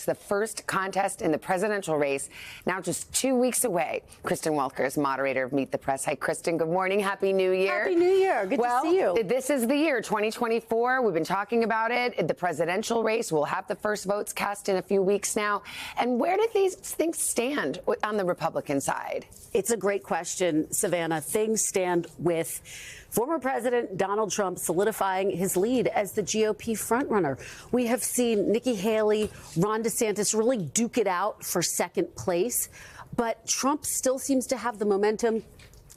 the first contest in the presidential race, now just 2 weeks away. Kristen Welker is moderator of Meet the Press. Hi, Kristen. Good morning. Happy New Year. Happy New Year. Good to see you. This is the year, 2024. We've been talking about it. The presidential race. We'll have the first votes cast in a few weeks now. And where do these things stand on the Republican side? It's a great question, Savannah. Things stand with former President Donald Trump solidifying his lead as the GOP frontrunner. We have seen Nikki Haley, Ron DeSantis really duke it out for second place. But Trump still seems to have the momentum,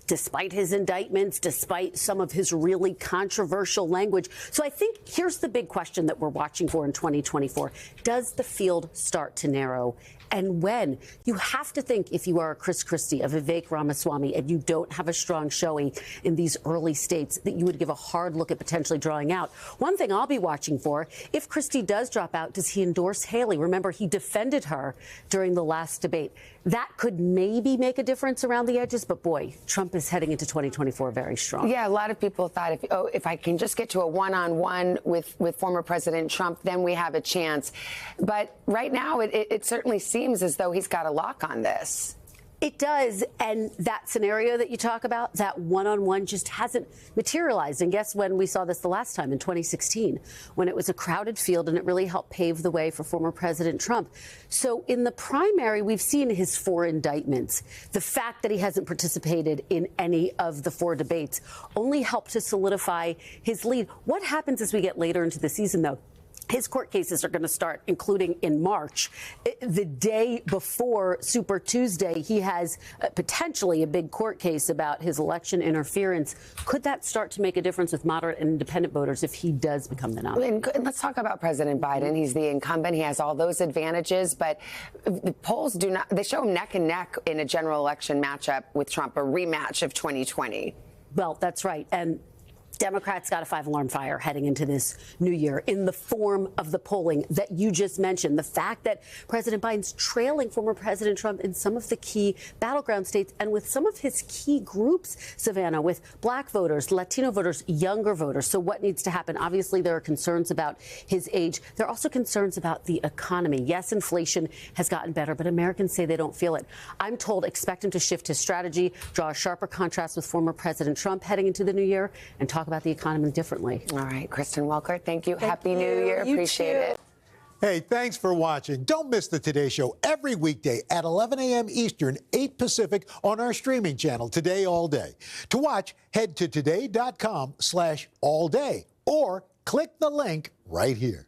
despite his indictments, despite some of his really controversial language. So I think here's the big question that we're watching for in 2024. Does the field start to narrow? And when? You have to think, if you are a Chris Christie, a Vivek Ramaswamy, and you don't have a strong showing in these early states, that you would give a hard look at potentially drawing out. One thing I'll be watching for, if Christie does drop out, does he endorse Haley? Remember, he defended her during the last debate. That could maybe make a difference around the edges, but boy, Trump is heading into 2024 very strong. Yeah, a lot of people thought, if I can just get to a one-on-one with former President Trump, then we have a chance. But right now, it certainly seems as though he's got a lock on this. It does. And that scenario that you talk about, that one-on-one just hasn't materialized. And guess when we saw this the last time, in 2016, when it was a crowded field and it really helped pave the way for former President Trump. So in the primary, we've seen his 4 indictments. The fact that he hasn't participated in any of the 4 debates only helped to solidify his lead. What happens as we get later into the season, though? His court cases are going to start, including in March. The day before Super Tuesday, he has potentially a big court case about his election interference. Could that start to make a difference with moderate and independent voters if he does become the nominee? And let's talk about President Biden. He's the incumbent. He has all those advantages, but the polls do not. They show him neck and neck in a general election matchup with Trump, a rematch of 2020. Well, that's right. And Democrats got a 5-alarm fire heading into this new year in the form of the polling that you just mentioned. The fact that President Biden's trailing former President Trump in some of the key battleground states and with some of his key groups, Savannah, with black voters, Latino voters, younger voters. So what needs to happen? Obviously, there are concerns about his age. There are also concerns about the economy. Yes, inflation has gotten better, but Americans say they don't feel it. I'm told expect him to shift his strategy, draw a sharper contrast with former President Trump heading into the new year, and talk about the economy differently. All right, Kristen Welker, thank you. Happy New Year. You Appreciate too. it. Hey, thanks for watching. Don't miss the Today Show every weekday at 11 a.m. Eastern, 8 Pacific on our streaming channel, Today All Day. To watch, head to today.com/allday or click the link right here.